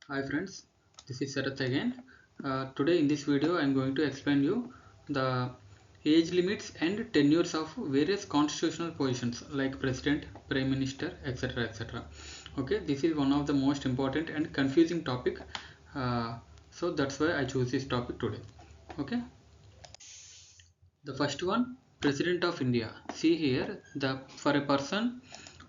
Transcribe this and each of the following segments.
Hi friends, this is Sarath again. Today in this video I am going to explain you the age limits and tenures of various constitutional positions like President, Prime Minister, etc. etc. Okay, this is one of the most important and confusing topic. So that's why I choose this topic today. Okay, the first one, President of India. See here, for a person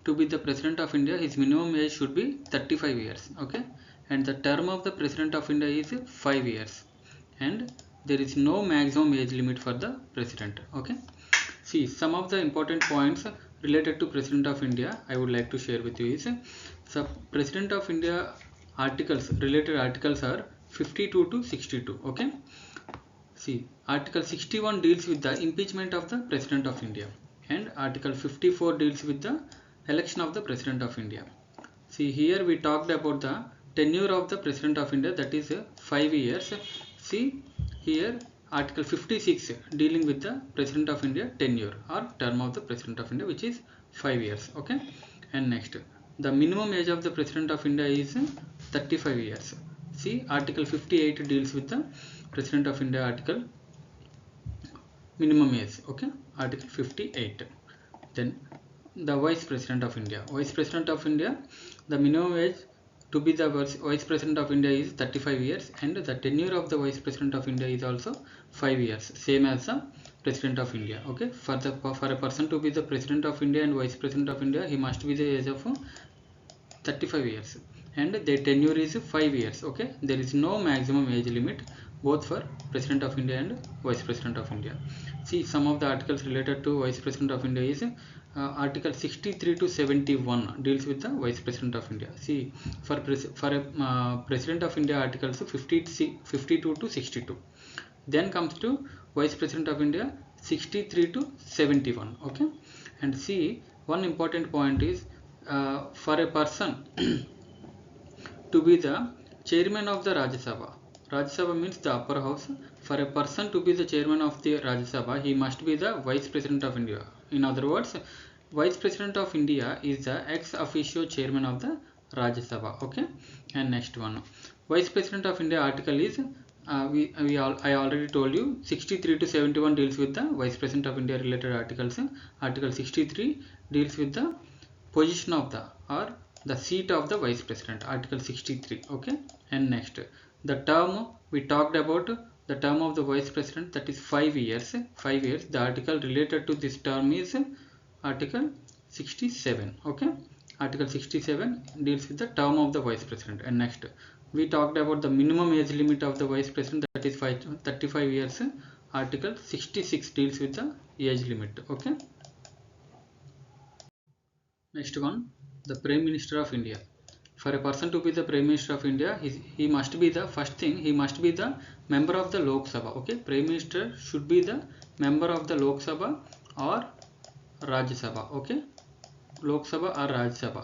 to be the President of India, his minimum age should be 35 years. Okay, and the term of the President of India is 5 years, and there is no maximum age limit for the President. Okay, see some of the important points related to President of India I would like to share with you is so President of India articles, related articles are 52 to 62. Okay, see, Article 61 deals with the impeachment of the President of India, and Article 54 deals with the election of the President of India. See, here we talked about the tenure of the President of India, that is 5 years. See, here Article 56 dealing with the President of India tenure or term of the President of India, which is 5 years. Okay, and next, the minimum age of the President of India is 35 years. See, Article 58 deals with the President of India article minimum age. Okay, Article 58. Then the Vice President of India. Vice President of India, the minimum age to be the Vice President of India is 35 years, and the tenure of the Vice President of India is also 5 years, same as the President of India. Okay, for a person to be the President of India and Vice President of India, he must be the age of 35 years, and their tenure is 5 years. Okay, there is no maximum age limit both for President of India and Vice President of India. See, some of the articles related to Vice President of India is Article 63 to 71 deals with the Vice President of India. See, for President of India articles 52 to 62. Then comes to Vice President of India 63 to 71. Okay, and see, one important point is for a person to be the chairman of the Rajya Sabha. Rajya Sabha means the upper house. For a person to be the chairman of the Rajya Sabha, he must be the Vice President of India. In other words, Vice President of India is the ex officio chairman of the Rajya Sabha. Okay, and next one, Vice President of India article is I already told you 63 to 71 deals with the Vice President of India related articles. Article 63 deals with the position of the or the seat of the Vice President, Article 63. Okay, and next, the term we talked about, the term of the Vice President, that is 5 years. 5 years. The article related to this term is Article 67. Okay, Article 67 deals with the term of the Vice President. And next, we talked about the minimum age limit of the Vice President, that is 35 years. Article 66 deals with the age limit. Okay, next one, the Prime Minister of India. For a person to be the Prime Minister of India, he must be the first thing, he must be the member of the Lok Sabha. Okay, Prime Minister should be the member of the Lok Sabha or Rajya Sabha. Okay, Lok Sabha or Rajya Sabha.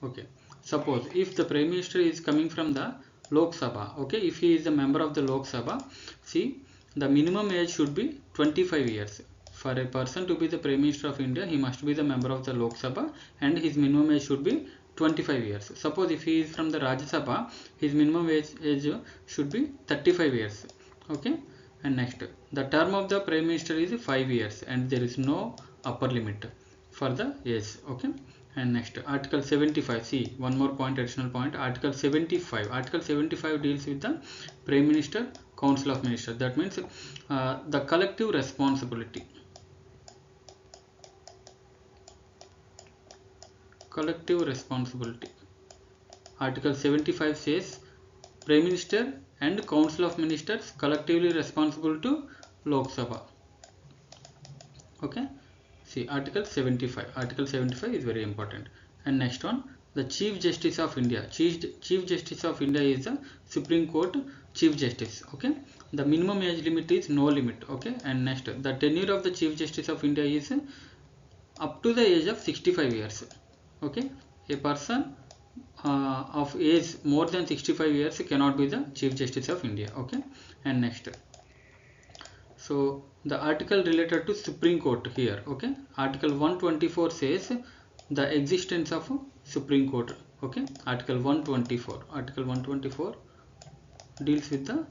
Okay, suppose if the Prime Minister is coming from the Lok Sabha, okay, if he is a member of the Lok Sabha, see, the minimum age should be 25 years. For a person to be the Prime Minister of India, he must be the member of the Lok Sabha, and his minimum age should be 25 years. Suppose if he is from the Rajya Sabha, his minimum age should be 35 years. Okay, and next, the term of the Prime Minister is 5 years, and there is no upper limit for the age. Okay, and next, Article 75. See, one more point, additional point. Article 75. Article 75 deals with the Prime Minister, Council of Ministers. That means the collective responsibility. Collective responsibility. Article 75 says Prime Minister and Council of Ministers collectively responsible to Lok Sabha. Okay, see, Article 75. Article 75 is very important. And next one, the Chief Justice of India. Chief Justice of India is the Supreme Court Chief Justice. Okay, the minimum age limit is no limit. Okay, and next, the tenure of the Chief Justice of India is up to the age of 65 years. Okay, a person of age more than 65 years cannot be the Chief Justice of India. Okay, and next, so the article related to Supreme Court here. Okay, Article 124 says the existence of Supreme Court. Okay, article 124 deals with the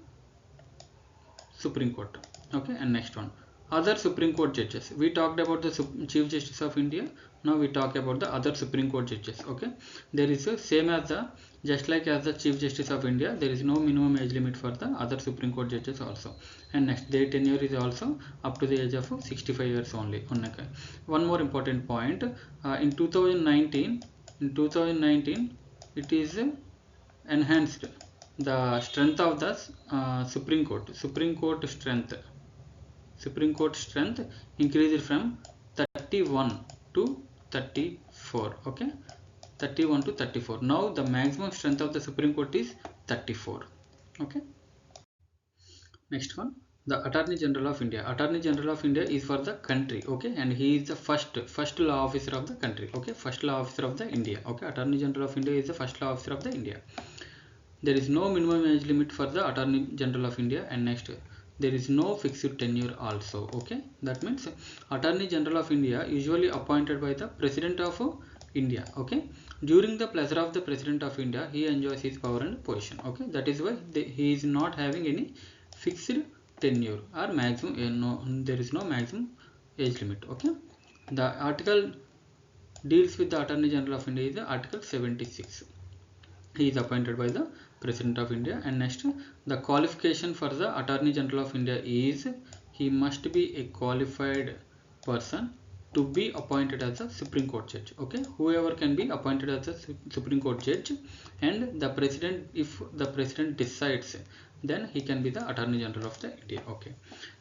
Supreme Court. Okay, and next one, other Supreme Court judges. We talked about the Chief Justice of India. Now we talk about the other Supreme Court judges. Okay, there is a same as the, just like as the Chief Justice of India, there is no minimum age limit for the other Supreme Court judges also. And next, their tenure is also up to the age of 65 years only. Okay. One more important point, in 2019, it is enhanced the strength of the Supreme Court strength increased from 31 to 34. Okay, 31 to 34. Now the maximum strength of the Supreme Court is 34. Okay, next one, the Attorney General of India. Attorney General of India is for the country. Okay, and he is the first law officer of the country. Okay, first law officer of the India. Okay, Attorney General of India is the first law officer of the India. There is no minimum age limit for the Attorney General of India. And next, there is no fixed tenure also. Okay, that means Attorney General of India usually appointed by the President of India. Okay, during the pleasure of the President of India, he enjoys his power and position. Okay, that is why he is not having any fixed tenure or maximum. There is no maximum age limit. Okay, the article deals with the Attorney General of India is the Article 76. He is appointed by the President of India. And next, the qualification for the Attorney General of India is he must be a qualified person to be appointed as a Supreme Court judge. Okay, whoever can be appointed as a Supreme Court judge, and the President, if the President decides, then he can be the Attorney General of the India. Okay,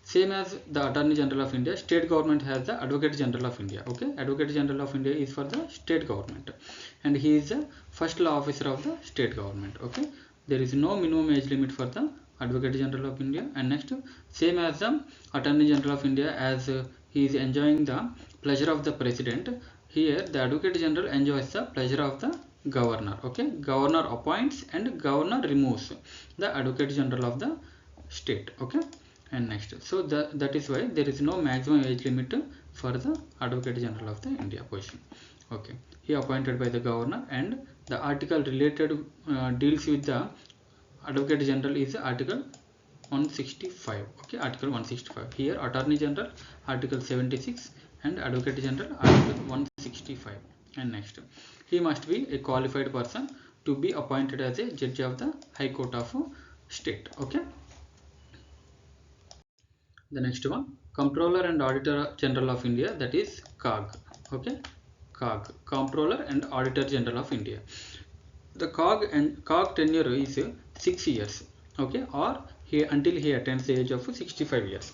same as the Attorney General of India, state government has the Advocate General of India. Okay, Advocate General of India is for the state government, and he is the first law officer of the state government. Okay, there is no minimum age limit for the Advocate General of India. And next, same as the Attorney General of India, as he is enjoying the pleasure of the President, here the Advocate General enjoys the pleasure of the Governor. Okay, Governor appoints and Governor removes the Advocate General of the state. Okay, and next, so that is why there is no maximum age limit for the Advocate General of the India position. Okay, he appointed by the Governor, and the article related deals with the Advocate General is Article 165. Okay, Article 165. Here Attorney General Article 76 and Advocate General Article 165. And next, he must be a qualified person to be appointed as a judge of the High Court of State. Okay. The next one, Comptroller and Auditor General of India, that is COG. Okay, COG, Comptroller and Auditor General of India. The COG tenure is 6 years. Okay, or until he attains the age of 65 years.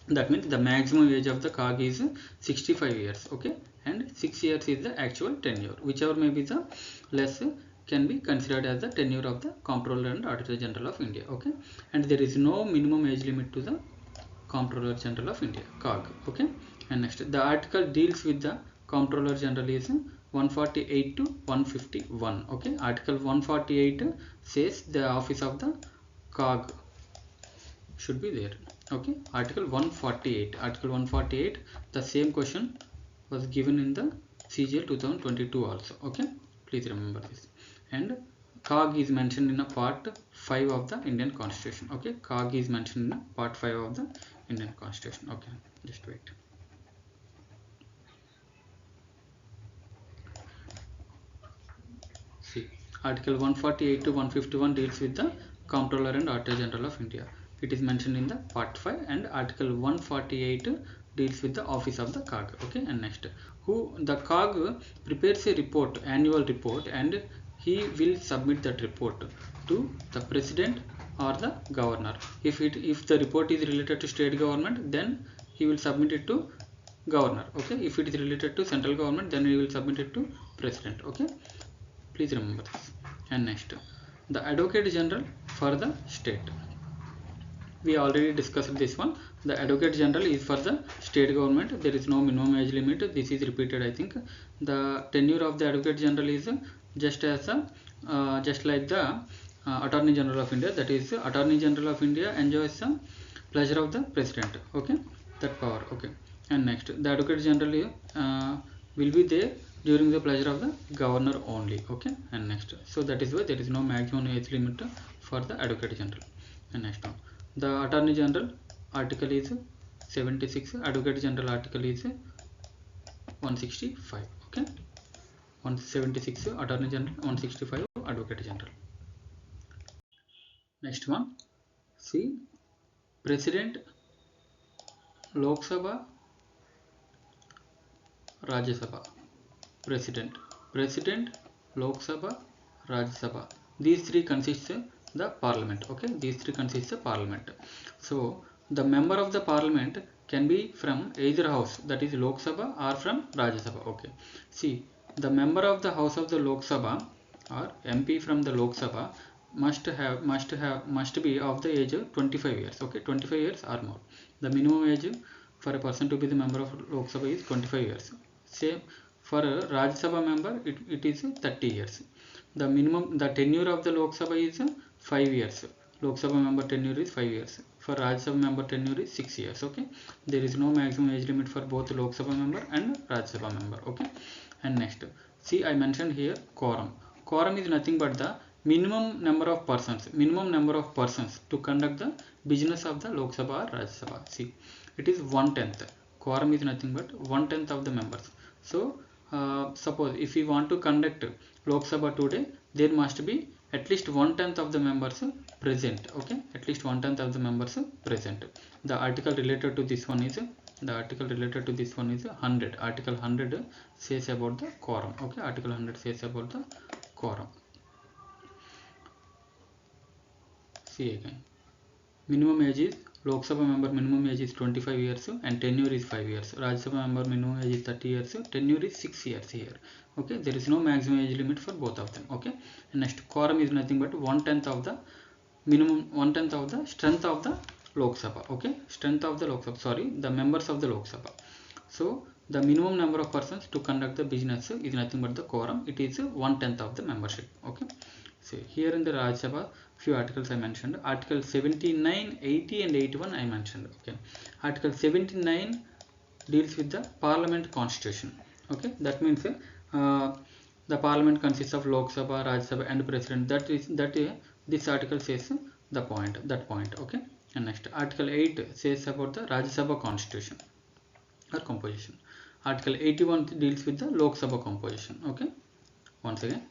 That means the maximum age of the COG is 65 years. Okay, and 6 years is the actual tenure. Whichever may be the less can be considered as the tenure of the Comptroller and Auditor General of India. Okay, and there is no minimum age limit to the Comptroller General of India, COG. Okay, and next, the article deals with the Comptroller General is 148 to 151. Okay, Article 148 says the office of the COG should be there. Okay, Article 148, the same question was given in the CGL 2022 also. Okay, please remember this. And COG is mentioned in a part 5 of the Indian Constitution. Okay, COG is mentioned in a part 5 of the Indian Constitution. Okay, just wait. See, Article 148 to 151 deals with the Comptroller and Auditor General of India. It is mentioned in the part 5, and Article 148 deals with the office of the COG. Okay, and next, the COG prepares a report, annual report, and he will submit that report to the President or the Governor. If the report is related to state government, then he will submit it to Governor. Okay, if it is related to central government, then he will submit it to President. Okay, please remember this. And next, the Advocate General for the state. We already discussed this one. The Advocate General is for the state government. There is no minimum age limit. This is repeated, I think. The tenure of the Advocate General is just like the Attorney General of India. That is, Attorney General of India enjoys the pleasure of the President. Okay, that power. Okay, and next, the Advocate General will be there during the pleasure of the governor only. Okay, and next, so that is why there is no maximum age limit for the advocate general. And next one, the attorney general article is 76, advocate general article is 165. Okay, 176 attorney general, 165 advocate general. Next one, see, president, Lok Sabha, Rajya Sabha. President, Lok Sabha, Rajya Sabha. These three consist the parliament. Okay, these three consist the parliament. So the member of the parliament can be from either house, that is Lok Sabha, or from Rajya Sabha. Okay, see, the member of the house of the Lok Sabha or MP from the Lok Sabha must be of the age of 25 years. Okay, 25 years or more. The minimum age for a person to be the member of Lok Sabha is 25 years. Same for a Rajya Sabha member, it is 30 years. The tenure of the Lok Sabha is 5 years. Lok Sabha member tenure is 5 years. For Rajya Sabha member tenure is 6 years. Okay, there is no maximum age limit for both Lok Sabha member and Rajya Sabha member. Okay, and next, see, I mentioned here quorum. Quorum is nothing but the minimum number of persons to conduct the business of the Lok Sabha or Rajya Sabha. See, it is 1/10. Quorum is nothing but 1/10 of the members. So suppose if we want to conduct Lok Sabha today, there must be at least 1/10 of the members present. Okay, at least 1/10 of the members present. The article related to this one is 100. Article 100 says about the quorum. Okay, article 100 says about the quorum. See again, minimum age is, Lok Sabha member minimum age is 25 years and tenure is 5 years. Rajya Sabha member minimum age is 30 years, tenure is 6 years here. Okay, there is no maximum age limit for both of them. Okay, and next, quorum is nothing but 1/10 of the minimum, 1/10 of the strength of the Lok Sabha. Okay, strength of the Lok Sabha, sorry, the members of the Lok Sabha. So the minimum number of persons to conduct the business is nothing but the quorum. It is 1/10 of the membership. Okay, so here in the Rajya Sabha, few articles I mentioned. Article 79, 80 and 81 I mentioned. Okay, Article 79 deals with the Parliament Constitution. Okay, that means the Parliament consists of Lok Sabha, Rajya Sabha and President. This article says that point. Okay, and next, Article 8 says about the Rajya Sabha Constitution or composition. Article 81 deals with the Lok Sabha composition. Okay, once again,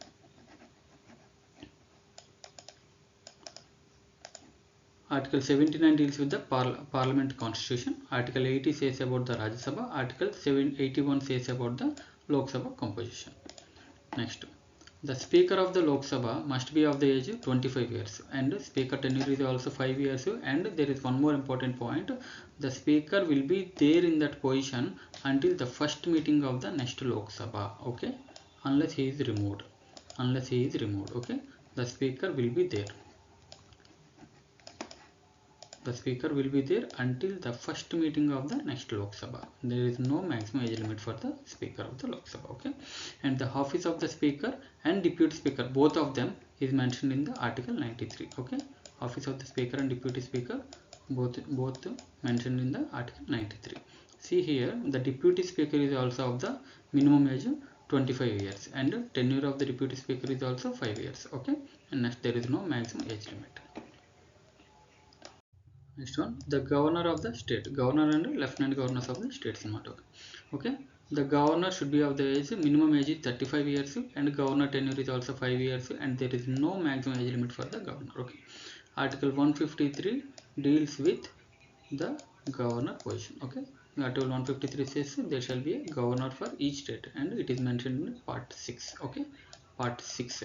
Article 79 deals with the Parliament Constitution. Article 80 says about the Rajya Sabha. Article 81 says about the Lok Sabha composition. Next, the Speaker of the Lok Sabha must be of the age of 25 years and Speaker tenure is also 5 years. And there is one more important point, the Speaker will be there in that position until the first meeting of the next Lok Sabha. Okay, unless he is removed. Okay, the Speaker will be there. The Speaker will be there until the first meeting of the next Lok Sabha. There is no maximum age limit for the Speaker of the Lok Sabha. Okay, and the office of the Speaker and Deputy Speaker, both of them is mentioned in the Article 93. Okay, office of the Speaker and Deputy Speaker, both mentioned in the Article 93. See here, the Deputy Speaker is also of the minimum age 25 years and tenure of the Deputy Speaker is also 5 years. Okay, and next, there is no maximum age limit. Next one, the governor of the state. Governor and lieutenant governors of the states. Okay, the governor should be of the age, minimum age is 35 years and governor tenure is also 5 years and there is no maximum age limit for the governor. Okay, Article 153 deals with the governor position. Okay, Article 153 says there shall be a governor for each state and it is mentioned in part 6. Okay, part 6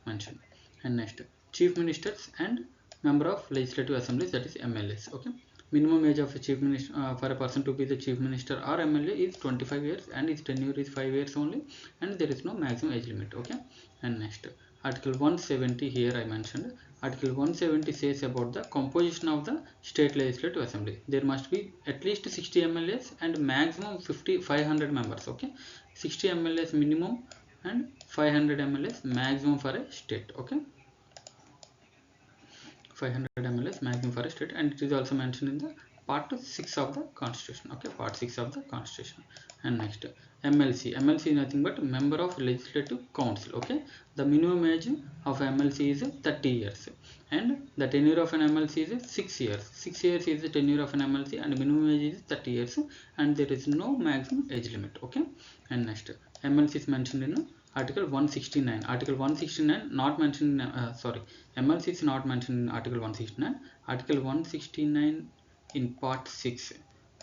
mentioned. And next, chief ministers and member of legislative assemblies, that is MLAs. Okay, minimum age of a chief minister for a person to be the chief minister or MLA is 25 years and his tenure is 5 years only and there is no maximum age limit. Okay, and next, Article 170 here I mentioned. Article 170 says about the composition of the state legislative assembly. There must be at least 60 MLAs and maximum 500 members. Okay, 60 MLAs minimum and 500 MLAs maximum for a state. Okay, 500 MLAs maximum for a state and it is also mentioned in the part 6 of the constitution. Okay, part 6 of the constitution. And next, MLC is nothing but member of legislative council. Okay, the minimum age of MLC is 30 years and the tenure of an MLC is 6 years. 6 years is the tenure of an MLC and minimum age is 30 years and there is no maximum age limit. Okay, and next, MLC is mentioned in Article 169. Article 169 not mentioned MLC is not mentioned in Article 169. Article 169 in part 6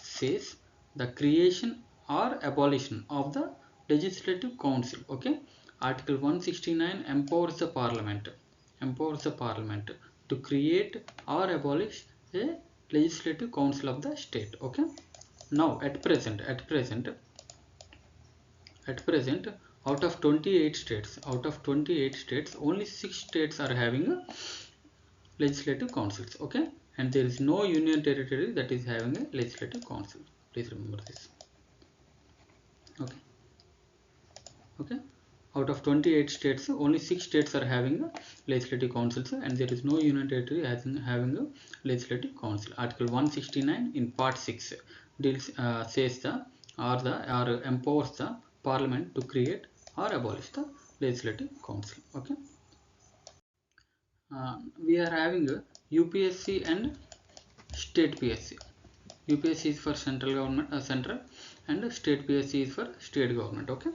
says the creation or abolition of the legislative council. Okay, Article 169 empowers the parliament to create or abolish a legislative council of the state. Okay, now at present out of 28 states only 6 states are having legislative councils. Okay, and there is no union territory that is having a legislative council. Please remember this. Okay, out of 28 states only 6 states are having legislative councils and there is no union territory having a legislative council. Article 169 in part 6 deals says or empowers the parliament to create or abolish the legislative council. Okay, we are having UPSC and state PSC. UPSC is for central government, central, and state PSC is for state government. Okay,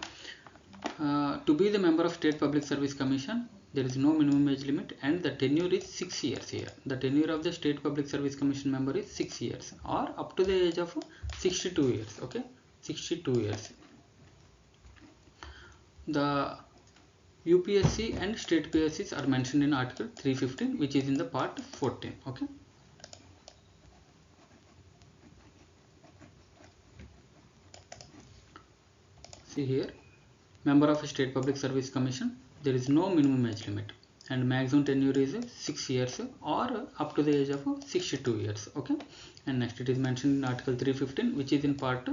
to be the member of State Public Service Commission, there is no minimum age limit and the tenure is 6 years here. The tenure of the State Public Service Commission member is 6 years or up to the age of 62 years. Okay, 62 years. The UPSC and state PSCs are mentioned in Article 315, which is in the part 14. Okay. See here, member of a State Public Service Commission, there is no minimum age limit and maximum tenure is 6 years or up to the age of 62 years. Okay, and next it is mentioned in Article 315, which is in part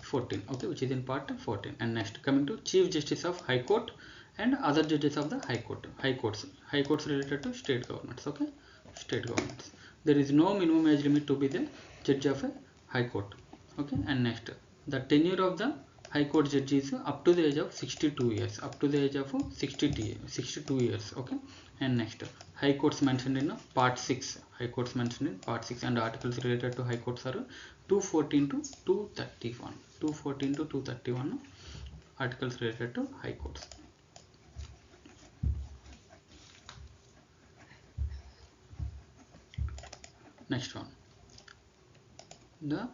14. Okay, which is in part 14. And next, coming to Chief Justice of High Court and other judges of the High Court. High courts related to state governments. Okay, state governments. There is no minimum age limit to be the judge of a High Court. Okay, and next, the tenure of the High Court judge is up to the age of 62 years. Up to the age of 62 years. Okay, and next, High Courts mentioned in part 6. High Courts mentioned in part 6 and articles related to High Courts are 214 to 231. 214 to 231 articles related to High Courts. Next one, the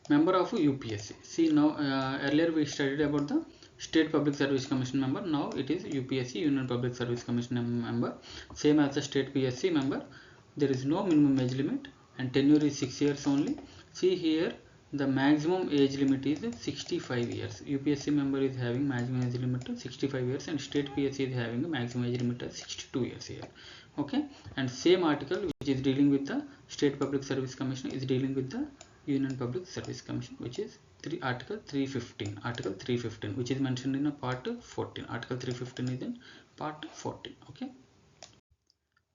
member of UPSC. See now, earlier we studied about the State Public Service Commission member. Now it is UPSC, Union Public Service Commission member. Same as the State PSC member. There is no minimum age limit and tenure is 6 years only. See here, the maximum age limit is 65 years. UPSC member is having maximum age limit to 65 years and State PSC is having a maximum age limit of 62 years here. Okay, and same article which is dealing with the State Public Service Commission is dealing with the Union Public Service Commission, which is Article 315, which is mentioned in a part 14. Article 315 is in part 14. Okay.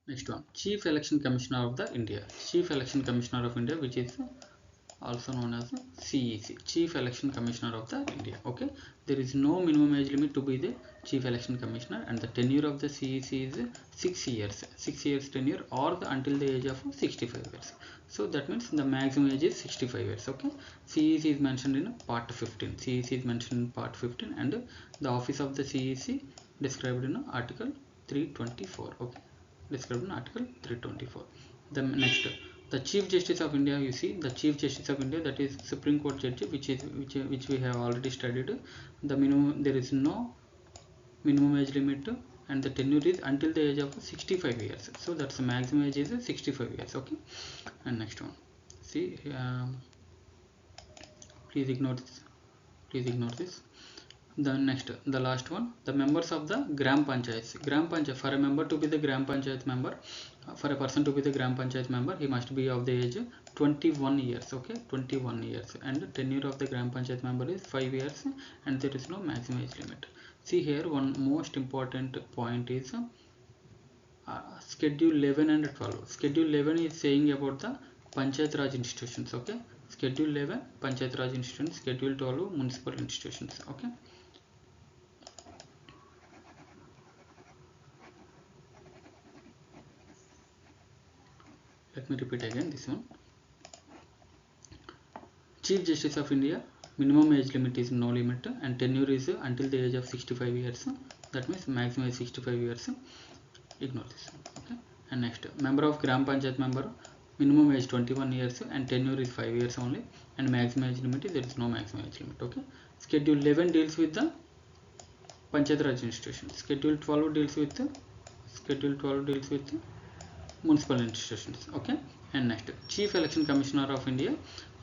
Next one, Chief Election Commissioner of the India. Chief Election Commissioner of India, which is also known as CEC, Chief Election Commissioner of the India. Okay, there is no minimum age limit to be the Chief Election Commissioner and the tenure of the CEC is 6 years. 6 years tenure or until the age of 65 years. So that means the maximum age is 65 years. Okay, CEC is mentioned in part 15. CEC is mentioned in part 15 and the office of the CEC described in Article 324. Okay, described in Article 324. The next, the Chief Justice of India, you see the Chief Justice of India, that is Supreme Court judge, which we have already studied. The minimum, there is no minimum age limit and the tenure is until the age of 65 years. So that's the maximum age is 65 years. Okay, and next one, see, please ignore this. The next, the last one, the members of the Gram Panchayat. For a member to be the Gram Panchayat member, for a person to be the Gram Panchayat member, he must be of the age 21 years. Okay, 21 years, and the tenure of the Gram Panchayat member is 5 years, and there is no maximum age limit. See here, one most important point is Schedule 11 and 12. Schedule 11 is saying about the Panchayat Raj institutions. Okay, Schedule 11 Panchayat Raj institutions, Schedule 12 municipal institutions. Okay, let me repeat again this one. Chief Justice of India, minimum age limit is no limit and tenure is until the age of 65 years. That means maximum is 65 years. Ignore this. Okay. And next, member of Gram Panchayat member, minimum age 21 years and tenure is 5 years only, and maximum age limit is, there is no maximum age limit. Okay. Schedule 11 deals with the Panchayat Raj institution. Schedule 12 deals with municipal institutions. Okay. And next, Chief Election Commissioner of India,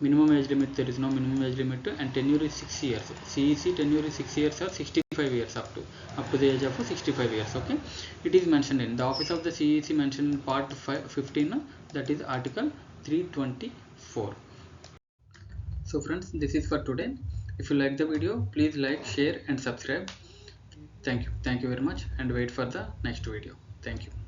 minimum age limit, there is no minimum age limit and tenure is 6 years. CEC tenure is 6 years or 65 years up to the age of 65 years. Okay, it is mentioned in the office of the CEC, mentioned in part 15, that is article 324. So friends, this is for today. If you like the video, please like, share and subscribe. Thank you very much, and wait for the next video. Thank you.